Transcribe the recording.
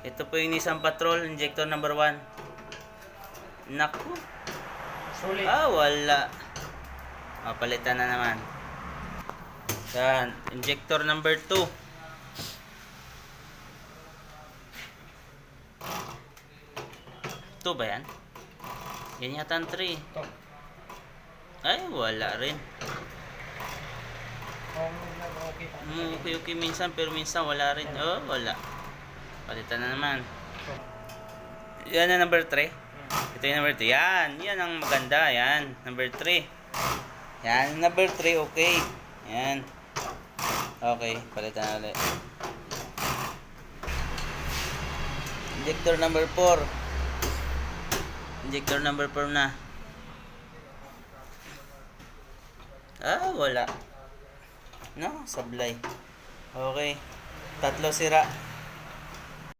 Ito po yung Nissan Patrol, injector number 1. Naku. Sulit. Wala. Palitan na naman. Yan, injector number 2. Ito ba yan? Yan yata ang 3. Ito. Ay, wala rin. Okay. Okay minsan, pero minsan wala rin. Wala. Palitan na naman. Yan ang number 3. Ito yung number 3. Yan ang maganda. Yan, number 3. Yan, number 3, okay. Yan. Okay, palitan na ulit. Injector number 4. Injector number 4 na. Wala. No, sablay. Okay. 3 sira.